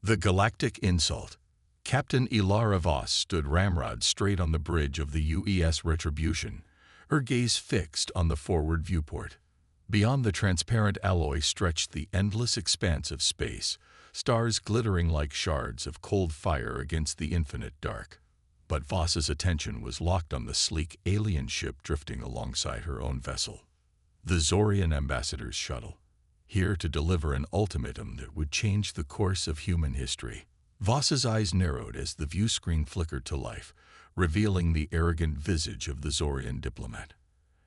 The Galactic Insult. Captain Ilara Voss stood ramrod straight on the bridge of the UES Retribution, her gaze fixed on the forward viewport. Beyond the transparent alloy stretched the endless expanse of space, stars glittering like shards of cold fire against the infinite dark. But Voss's attention was locked on the sleek alien ship drifting alongside her own vessel. The Zorian ambassador's shuttle, here to deliver an ultimatum that would change the course of human history. Voss's eyes narrowed as the view screen flickered to life, revealing the arrogant visage of the Zorian diplomat.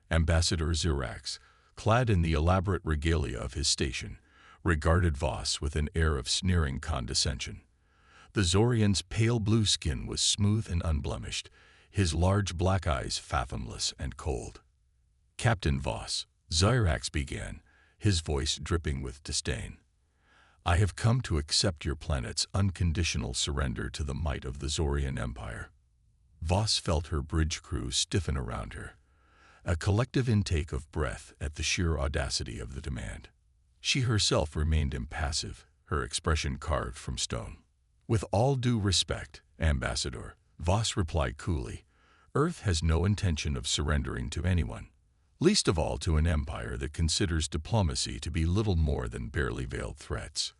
Ambassador Zirax, clad in the elaborate regalia of his station, regarded Voss with an air of sneering condescension. The Zorian's pale blue skin was smooth and unblemished, his large black eyes fathomless and cold. "Captain Voss," Zirax began, his voice dripping with disdain, "I have come to accept your planet's unconditional surrender to the might of the Zorian Empire." Voss felt her bridge crew stiffen around her, a collective intake of breath at the sheer audacity of the demand. She herself remained impassive, her expression carved from stone. "With all due respect, Ambassador," Voss replied coolly, "Earth has no intention of surrendering to anyone, least of all to an empire that considers diplomacy to be little more than barely veiled threats."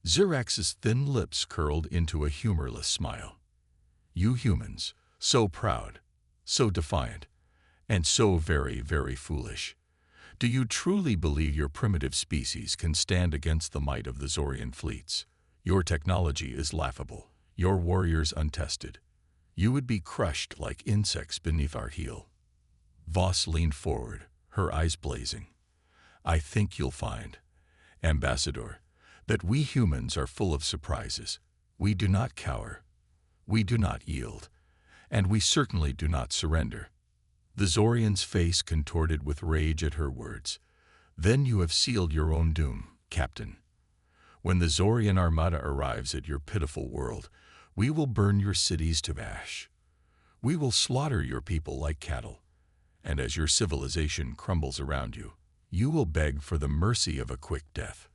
Zirax's thin lips curled into a humorless smile. "You humans, so proud, so defiant, and so very, very foolish. Do you truly believe your primitive species can stand against the might of the Zorian fleets? Your technology is laughable, your warriors untested. You would be crushed like insects beneath our heel." Voss leaned forward, her eyes blazing. "I think you'll find, Ambassador, that we humans are full of surprises. We do not cower, we do not yield, and we certainly do not surrender." The Zorian's face contorted with rage at her words. "Then you have sealed your own doom, Captain. When the Zorian armada arrives at your pitiful world, we will burn your cities to ash. We will slaughter your people like cattle. And as your civilization crumbles around you, you will beg for the mercy of a quick death."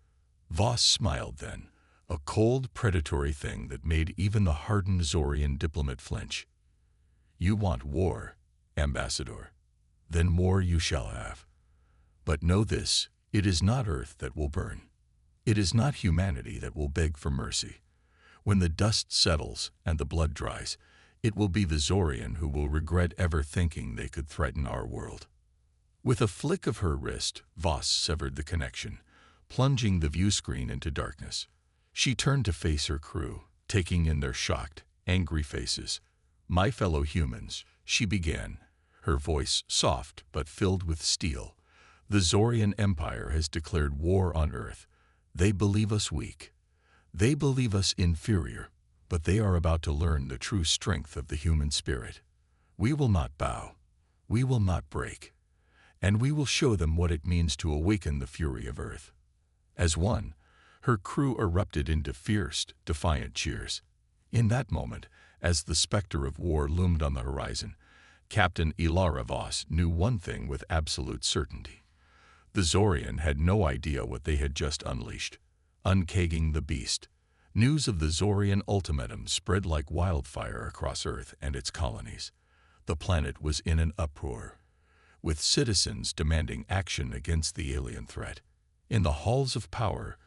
Voss smiled then, a cold, predatory thing that made even the hardened Zorian diplomat flinch. "You want war, Ambassador. Then war you shall have. But know this, it is not Earth that will burn. It is not humanity that will beg for mercy. When the dust settles and the blood dries, it will be the Zorian who will regret ever thinking they could threaten our world." With a flick of her wrist, Voss severed the connection, plunging the view screen into darkness. She turned to face her crew, taking in their shocked, angry faces. "My fellow humans," she began, her voice soft but filled with steel, "the Zorian Empire has declared war on Earth. They believe us weak. They believe us inferior. But they are about to learn the true strength of the human spirit. We will not bow. We will not break. And we will show them what it means to awaken the fury of Earth." As one, her crew erupted into fierce, defiant cheers. In that moment, as the specter of war loomed on the horizon, Captain Ilara Voss knew one thing with absolute certainty. The Zorian had no idea what they had just unleashed. Uncagging the beast. News of the Zorian ultimatum spread like wildfire across Earth and its colonies. The planet was in an uproar, with citizens demanding action against the alien threat. In the halls of power,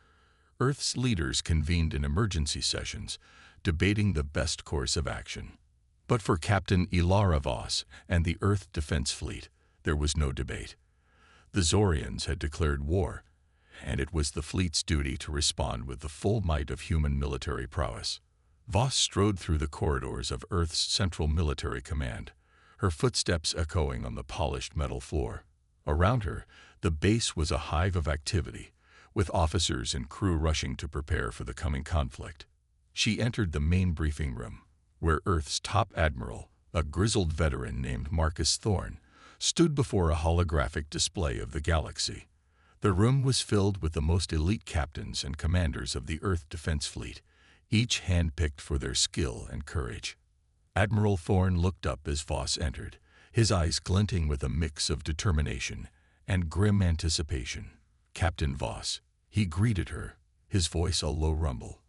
Earth's leaders convened in emergency sessions, debating the best course of action. But for Captain Ilara Voss and the Earth Defense Fleet, there was no debate. The Zorians had declared war, and it was the fleet's duty to respond with the full might of human military prowess. Voss strode through the corridors of Earth's Central Military Command, her footsteps echoing on the polished metal floor. Around her, the base was a hive of activity, with officers and crew rushing to prepare for the coming conflict. She entered the main briefing room, where Earth's top admiral, a grizzled veteran named Marcus Thorne, stood before a holographic display of the galaxy. The room was filled with the most elite captains and commanders of the Earth Defense Fleet, each handpicked for their skill and courage. Admiral Thorne looked up as Voss entered, his eyes glinting with a mix of determination and grim anticipation. "Captain Voss," he greeted her, his voice a low rumble.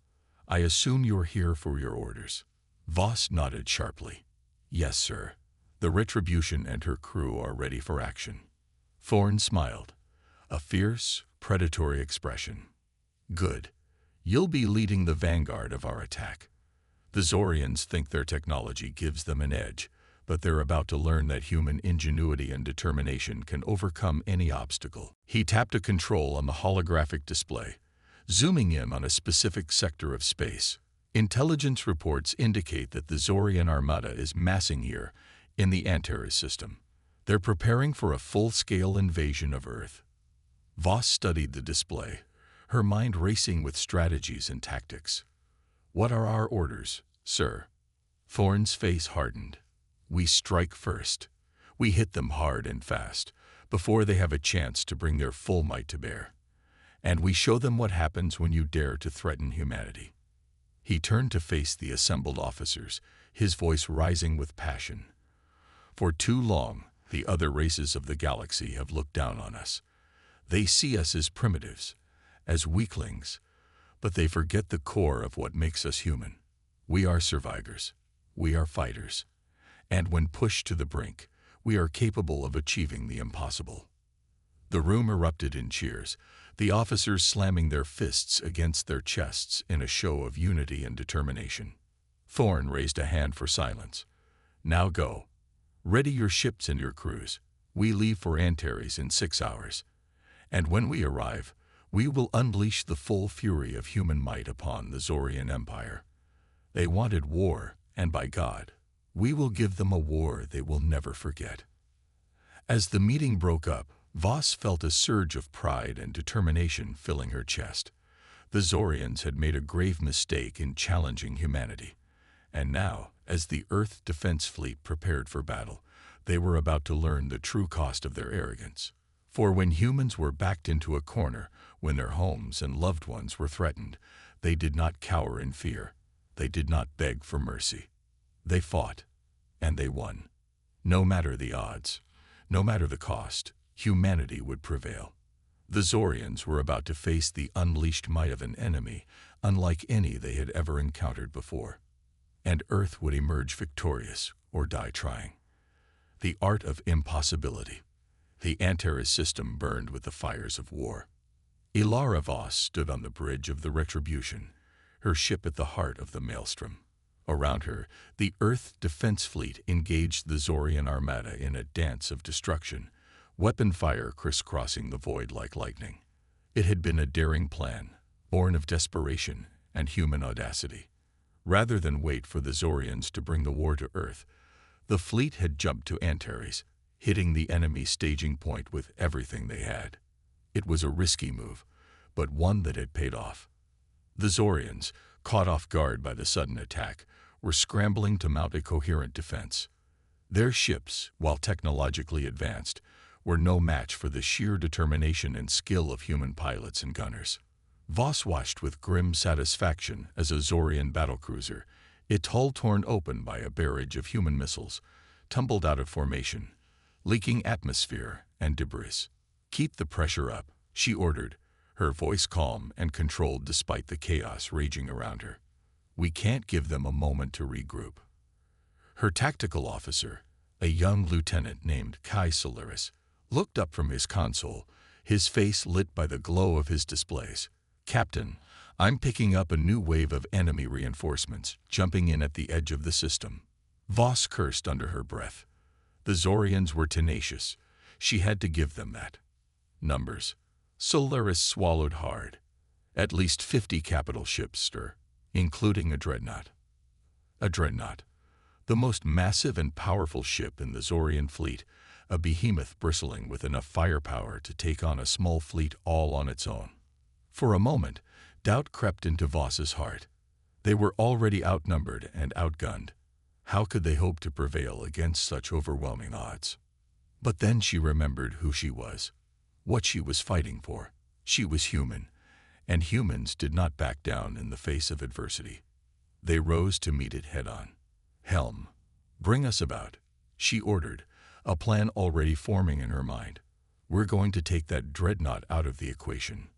I assume you're here for your orders." Voss nodded sharply. "Yes, sir. The Retribution and her crew are ready for action." Thorne smiled, a fierce, predatory expression. "Good. You'll be leading the vanguard of our attack. The Zorians think their technology gives them an edge, but they're about to learn that human ingenuity and determination can overcome any obstacle." He tapped a control on the holographic display, zooming in on a specific sector of space. "Intelligence reports indicate that the Zorian armada is massing here in the Antares system. They're preparing for a full-scale invasion of Earth." Voss studied the display, her mind racing with strategies and tactics. "What are our orders, sir?" Thorne's face hardened. "We strike first. We hit them hard and fast, before they have a chance to bring their full might to bear. And we show them what happens when you dare to threaten humanity." He turned to face the assembled officers, his voice rising with passion. "For too long, the other races of the galaxy have looked down on us. They see us as primitives, as weaklings, but they forget the core of what makes us human. We are survivors. We are fighters. And when pushed to the brink, we are capable of achieving the impossible." The room erupted in cheers, the officers slamming their fists against their chests in a show of unity and determination. Thorne raised a hand for silence. "Now go. Ready your ships and your crews. We leave for Antares in 6 hours. And when we arrive, we will unleash the full fury of human might upon the Zorian Empire. They wanted war, and by God, we will give them a war they will never forget." As the meeting broke up, Voss felt a surge of pride and determination filling her chest. The Zorians had made a grave mistake in challenging humanity. And now, as the Earth Defense Fleet prepared for battle, they were about to learn the true cost of their arrogance. For when humans were backed into a corner, when their homes and loved ones were threatened, they did not cower in fear. They did not beg for mercy. They fought, and they won. No matter the odds, no matter the cost, humanity would prevail. The Zorians were about to face the unleashed might of an enemy unlike any they had ever encountered before. And Earth would emerge victorious or die trying. The art of impossibility. The Antares system burned with the fires of war. Ilara Voss stood on the bridge of the Retribution, her ship at the heart of the maelstrom. Around her, the Earth Defense Fleet engaged the Zorian armada in a dance of destruction, weapon fire crisscrossing the void like lightning. It had been a daring plan, born of desperation and human audacity. Rather than wait for the Zorians to bring the war to Earth, the fleet had jumped to Antares, hitting the enemy staging point with everything they had. It was a risky move, but one that had paid off. The Zorians, caught off guard by the sudden attack, were scrambling to mount a coherent defense. Their ships, while technologically advanced, were no match for the sheer determination and skill of human pilots and gunners. Voss watched with grim satisfaction as a Zorian battlecruiser, its hull torn open by a barrage of human missiles, tumbled out of formation, leaking atmosphere and debris. "Keep the pressure up," she ordered, her voice calm and controlled despite the chaos raging around her. "We can't give them a moment to regroup." Her tactical officer, a young lieutenant named Kai Solaris, looked up from his console, his face lit by the glow of his displays. "Captain, I'm picking up a new wave of enemy reinforcements, jumping in at the edge of the system." Voss cursed under her breath. The Zorians were tenacious. She had to give them that. Numbers. Solaris swallowed hard. At least 50 capital ships, sir, including a dreadnought. A dreadnought. The most massive and powerful ship in the Zorian fleet, a behemoth bristling with enough firepower to take on a small fleet all on its own. For a moment, doubt crept into Voss's heart. They were already outnumbered and outgunned. How could they hope to prevail against such overwhelming odds? But then she remembered who she was, what she was fighting for. She was human, and humans did not back down in the face of adversity. They rose to meet it head-on. "Helm, bring us about," she ordered, a plan already forming in her mind. "We're going to take that dreadnought out of the equation."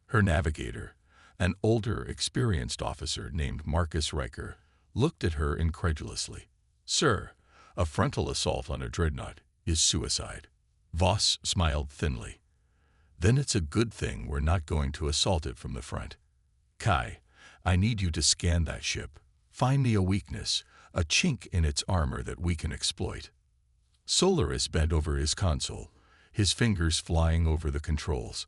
Her navigator, An older, experienced officer named Marcus Riker looked at her incredulously. "Sir, a frontal assault on a dreadnought is suicide." Voss smiled thinly. "Then it's a good thing we're not going to assault it from the front. Kai, I need you to scan that ship. Find me a weakness, a chink in its armor that we can exploit." Solaris bent over his console, his fingers flying over the controls.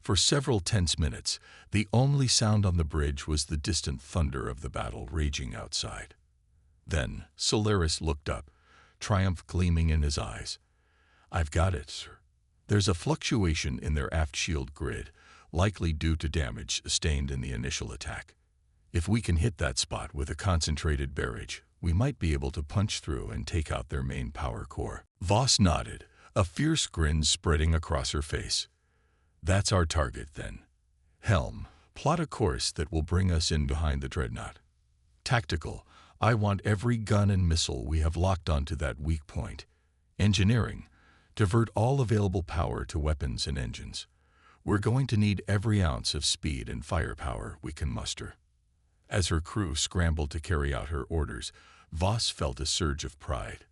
For several tense minutes, the only sound on the bridge was the distant thunder of the battle raging outside. Then Solaris looked up, triumph gleaming in his eyes. "I've got it, sir. There's a fluctuation in their aft shield grid, likely due to damage sustained in the initial attack. If we can hit that spot with a concentrated barrage, we might be able to punch through and take out their main power core." Voss nodded, a fierce grin spreading across her face. "That's our target, then. Helm, plot a course that will bring us in behind the dreadnought. Tactical, I want every gun and missile we have locked onto that weak point. Engineering, divert all available power to weapons and engines. We're going to need every ounce of speed and firepower we can muster." As her crew scrambled to carry out her orders, Voss felt a surge of pride.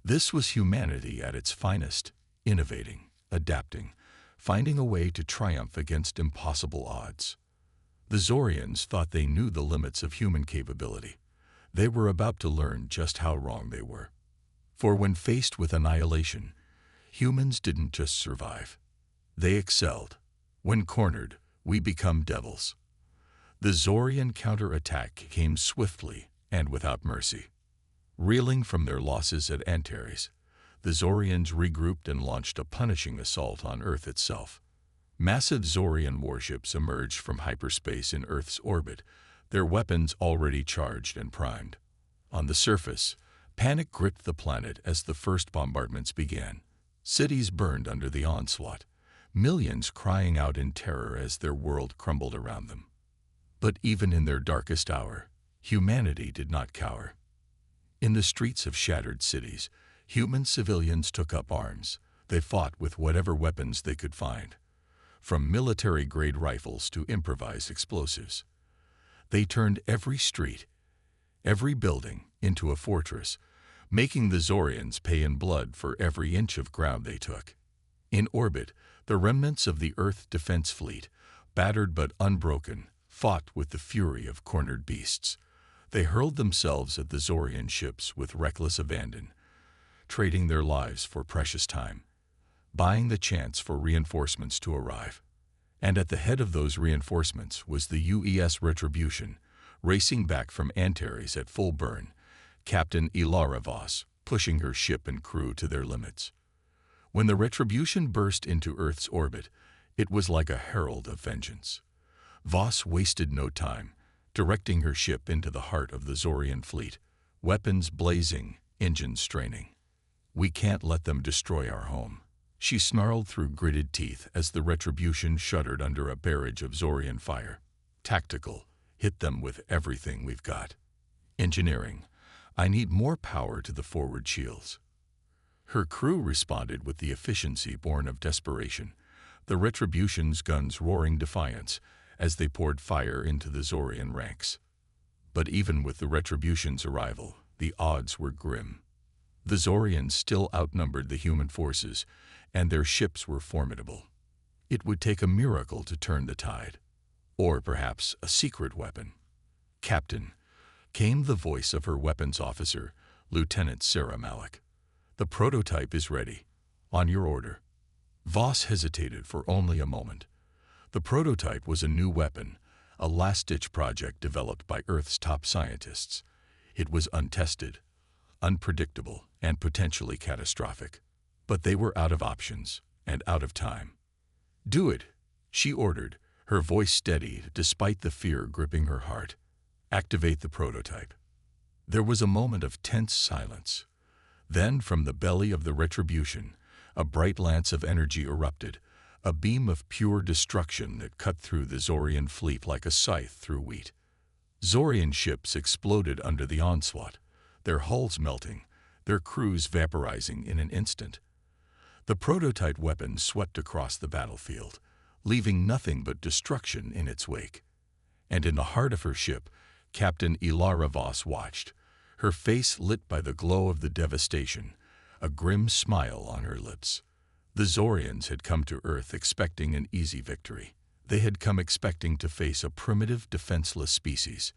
This was humanity at its finest, innovating, adapting, finding a way to triumph against impossible odds. The Zorians thought they knew the limits of human capability. They were about to learn just how wrong they were. For when faced with annihilation, humans didn't just survive. They excelled. When cornered, we become devils. The Zorian counterattack came swiftly and without mercy. Reeling from their losses at Antares, the Zorians regrouped and launched a punishing assault on Earth itself. Massive Zorian warships emerged from hyperspace in Earth's orbit, their weapons already charged and primed. On the surface, panic gripped the planet as the first bombardments began. Cities burned under the onslaught, millions crying out in terror as their world crumbled around them. But even in their darkest hour, humanity did not cower. In the streets of shattered cities, human civilians took up arms. They fought with whatever weapons they could find, from military-grade rifles to improvised explosives. They turned every street, every building, into a fortress, making the Zorians pay in blood for every inch of ground they took. In orbit, the remnants of the Earth Defense Fleet, battered but unbroken, fought with the fury of cornered beasts. They hurled themselves at the Zorian ships with reckless abandon, trading their lives for precious time, buying the chance for reinforcements to arrive. And at the head of those reinforcements was the UES Retribution, racing back from Antares at full burn, Captain Ilara Voss pushing her ship and crew to their limits. When the Retribution burst into Earth's orbit, it was like a herald of vengeance. Voss wasted no time, directing her ship into the heart of the Zorian fleet, weapons blazing, engines straining. "We can't let them destroy our home," she snarled through gritted teeth as the Retribution shuddered under a barrage of Zorian fire. "Tactical, hit them with everything we've got. Engineering, I need more power to the forward shields." Her crew responded with the efficiency born of desperation, the Retribution's guns roaring defiance as they poured fire into the Zorian ranks. But even with the Retribution's arrival, the odds were grim. The Zorians still outnumbered the human forces, and their ships were formidable. It would take a miracle to turn the tide, or perhaps a secret weapon. "Captain," came the voice of her weapons officer, Lieutenant Sarah Malik. "The prototype is ready. On your order." Voss hesitated for only a moment. The prototype was a new weapon, a last-ditch project developed by Earth's top scientists. It was untested, unpredictable, and potentially catastrophic. But they were out of options and out of time. "Do it," she ordered, her voice steady despite the fear gripping her heart. "Activate the prototype." There was a moment of tense silence. Then, from the belly of the Retribution, a bright lance of energy erupted, a beam of pure destruction that cut through the Zorian fleet like a scythe through wheat. Zorian ships exploded under the onslaught, their hulls melting, their crews vaporizing in an instant. The prototype weapon swept across the battlefield, leaving nothing but destruction in its wake. And in the heart of her ship, Captain Ilara Voss watched, her face lit by the glow of the devastation, a grim smile on her lips. The Zorians had come to Earth expecting an easy victory. They had come expecting to face a primitive, defenseless species.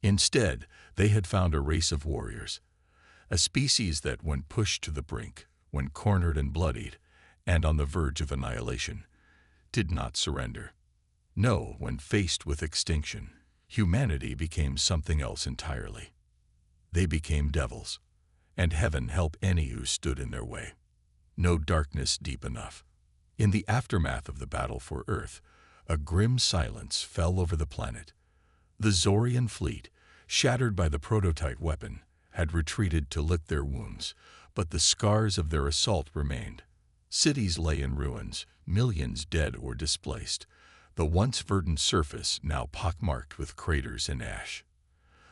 Instead, they had found a race of warriors, a species that, when pushed to the brink, when cornered and bloodied, and on the verge of annihilation, did not surrender. No, when faced with extinction, humanity became something else entirely. They became devils, and heaven help any who stood in their way. No darkness deep enough. In the aftermath of the battle for Earth, a grim silence fell over the planet. The Zorian fleet, shattered by the prototype weapon, had retreated to lick their wounds, but the scars of their assault remained. Cities lay in ruins, millions dead or displaced, the once verdant surface now pockmarked with craters and ash.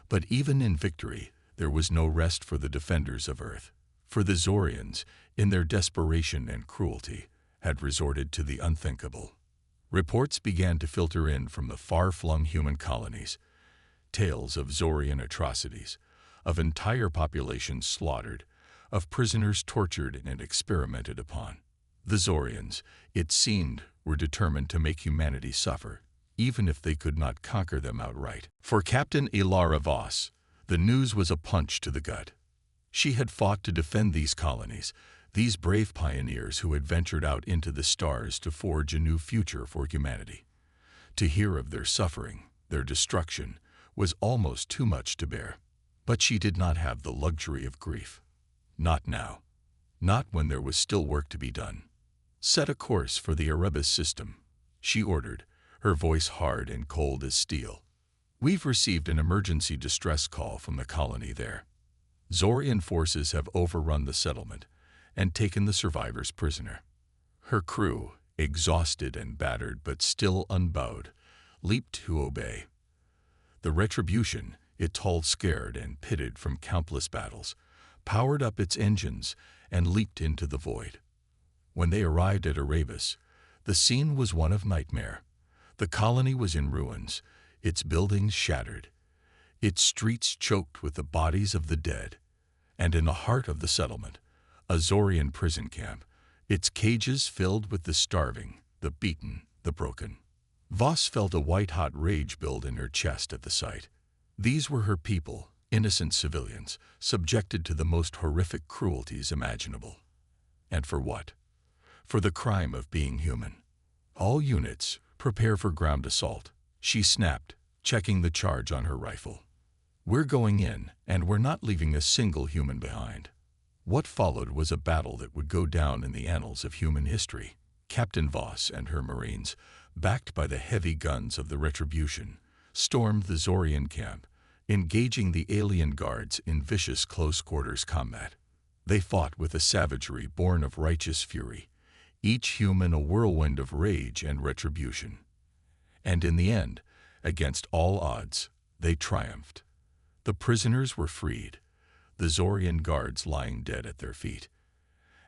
But even in victory, there was no rest for the defenders of Earth. For the Zorians, in their desperation and cruelty, had resorted to the unthinkable. Reports began to filter in from the far-flung human colonies, tales of Zorian atrocities, of entire populations slaughtered, of prisoners tortured and experimented upon. The Zorians, it seemed, were determined to make humanity suffer, even if they could not conquer them outright. For Captain Ilara Voss, the news was a punch to the gut. She had fought to defend these colonies, these brave pioneers who had ventured out into the stars to forge a new future for humanity. To hear of their suffering, their destruction, was almost too much to bear. But she did not have the luxury of grief. Not now. Not when there was still work to be done. Set a course for the Erebus system, she ordered, her voice hard and cold as steel. We've received an emergency distress call from the colony there. Zorian forces have overrun the settlement and taken the survivors prisoner. Her crew, exhausted and battered but still unbowed, leaped to obey. The Retribution, its hull scared and pitted from countless battles, powered up its engines and leaped into the void. When they arrived at Erebus, the scene was one of nightmare. The colony was in ruins, its buildings shattered, its streets choked with the bodies of the dead, and in the heart of the settlement, a Zorian prison camp, its cages filled with the starving, the beaten, the broken. Voss felt a white-hot rage build in her chest at the sight. These were her people, innocent civilians, subjected to the most horrific cruelties imaginable. And for what? For the crime of being human. All units, prepare for ground assault, she snapped, checking the charge on her rifle. We're going in, and we're not leaving a single human behind. What followed was a battle that would go down in the annals of human history. Captain Voss and her Marines, backed by the heavy guns of the Retribution, stormed the Zorian camp, engaging the alien guards in vicious close-quarters combat. They fought with a savagery born of righteous fury, each human a whirlwind of rage and retribution. And in the end, against all odds, they triumphed. The prisoners were freed, the Zorian guards lying dead at their feet.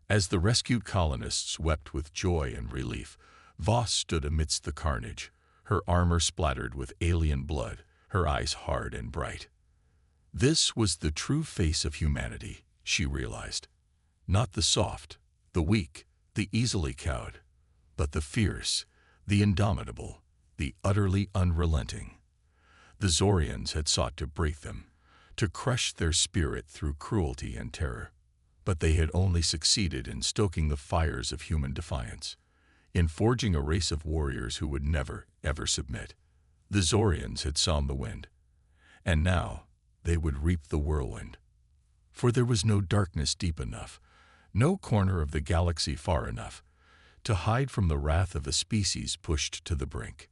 As the rescued colonists wept with joy and relief, Voss stood amidst the carnage, her armor splattered with alien blood, her eyes hard and bright. This was the true face of humanity, she realized. Not the soft, the weak, the easily cowed, but the fierce, the indomitable, the utterly unrelenting. The Zorians had sought to break them, to crush their spirit through cruelty and terror. But they had only succeeded in stoking the fires of human defiance, in forging a race of warriors who would never, ever submit. The Zorians had sown the wind, and now they would reap the whirlwind. For there was no darkness deep enough, no corner of the galaxy far enough, to hide from the wrath of a species pushed to the brink.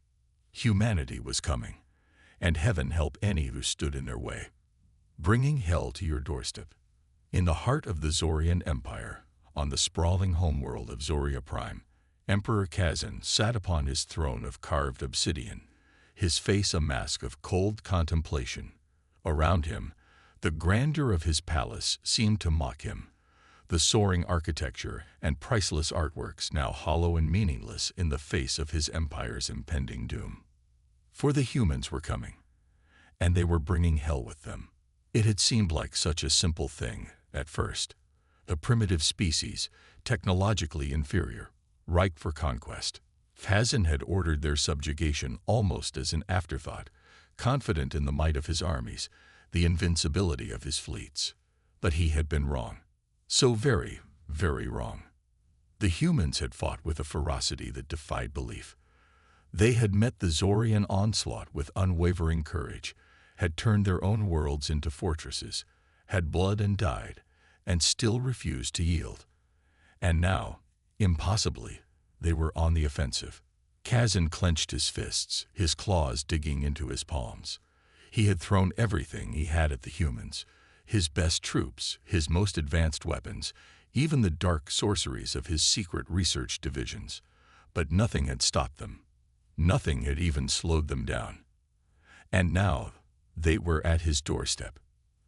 Humanity was coming, and heaven help any who stood in their way, bringing hell to your doorstep. In the heart of the Zorian Empire, on the sprawling homeworld of Zoria Prime, Emperor Kazan sat upon his throne of carved obsidian, his face a mask of cold contemplation. Around him, the grandeur of his palace seemed to mock him, the soaring architecture and priceless artworks now hollow and meaningless in the face of his empire's impending doom. For the humans were coming, and they were bringing hell with them. It had seemed like such a simple thing at first. A primitive species, technologically inferior, ripe for conquest. Kazan had ordered their subjugation almost as an afterthought, confident in the might of his armies, the invincibility of his fleets. But he had been wrong. So very, very wrong. The humans had fought with a ferocity that defied belief. They had met the Zorian onslaught with unwavering courage, had turned their own worlds into fortresses, had bled and died, and still refused to yield. And now, impossibly, they were on the offensive. Kazan clenched his fists, his claws digging into his palms. He had thrown everything he had at the humans, his best troops, his most advanced weapons, even the dark sorceries of his secret research divisions. But nothing had stopped them. Nothing had even slowed them down. And now, they were at his doorstep.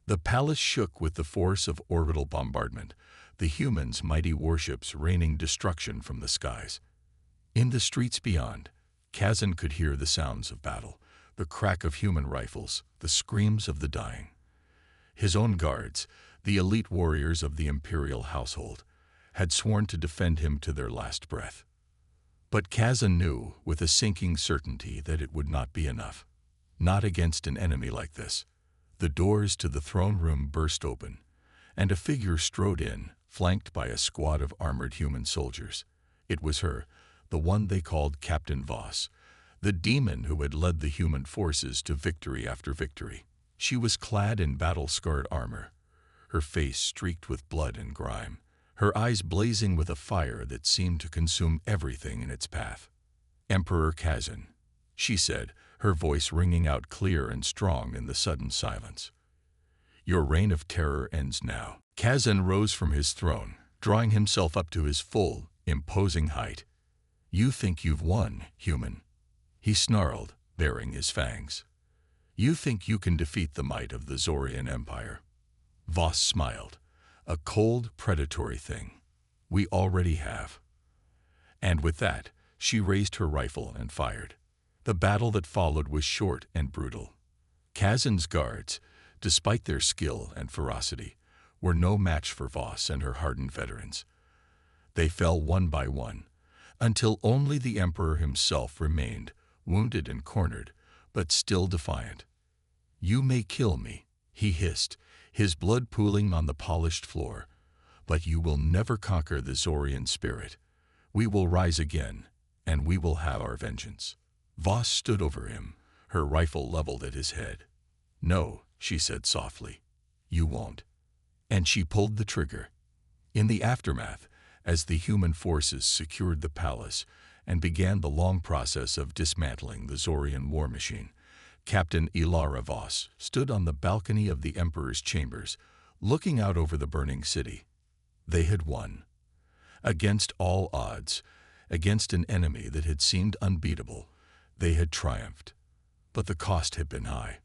The palace shook with the force of orbital bombardment, the humans' mighty warships raining destruction from the skies. In the streets beyond, Kazan could hear the sounds of battle, the crack of human rifles, the screams of the dying. His own guards, the elite warriors of the imperial household, had sworn to defend him to their last breath. But Kazan knew with a sinking certainty that it would not be enough. Not against an enemy like this. The doors to the throne room burst open, and a figure strode in, flanked by a squad of armored human soldiers. It was her, the one they called Captain Voss, the demon who had led the human forces to victory after victory. She was clad in battle-scarred armor, her face streaked with blood and grime, her eyes blazing with a fire that seemed to consume everything in its path. "Emperor Kazan," she said, her voice ringing out clear and strong in the sudden silence. "Your reign of terror ends now." Kazan rose from his throne, drawing himself up to his full, imposing height. "You think you've won, human," he snarled, baring his fangs. "You think you can defeat the might of the Zorian Empire." Voss smiled, a cold, predatory thing. "We already have." And with that, she raised her rifle and fired. The battle that followed was short and brutal. Kazan's guards, despite their skill and ferocity, were no match for Voss and her hardened veterans. They fell one by one, until only the Emperor himself remained, wounded and cornered, but still defiant. "You may kill me," he hissed, his blood pooling on the polished floor, "but you will never conquer the Zorian spirit. We will rise again, and we will have our vengeance." Voss stood over him, her rifle leveled at his head. "No," she said softly, "you won't." And she pulled the trigger. In the aftermath, as the human forces secured the palace and began the long process of dismantling the Zorian war machine, Captain Ilara Voss stood on the balcony of the Emperor's chambers, looking out over the burning city. They had won. Against all odds, against an enemy that had seemed unbeatable, they had triumphed. But the cost had been high.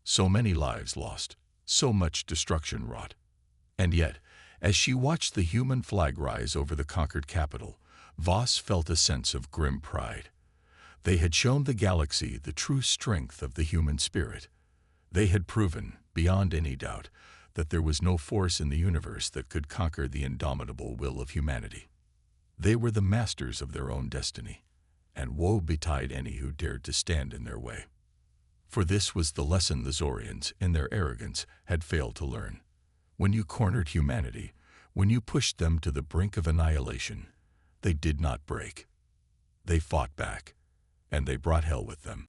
So many lives lost, so much destruction wrought. And yet, as she watched the human flag rise over the conquered capital, Voss felt a sense of grim pride. They had shown the galaxy the true strength of the human spirit. They had proven, beyond any doubt, that there was no force in the universe that could conquer the indomitable will of humanity. They were the masters of their own destiny, and woe betide any who dared to stand in their way. For this was the lesson the Zorians, in their arrogance, had failed to learn. When you cornered humanity, when you pushed them to the brink of annihilation, they did not break. They fought back, and they brought hell with them.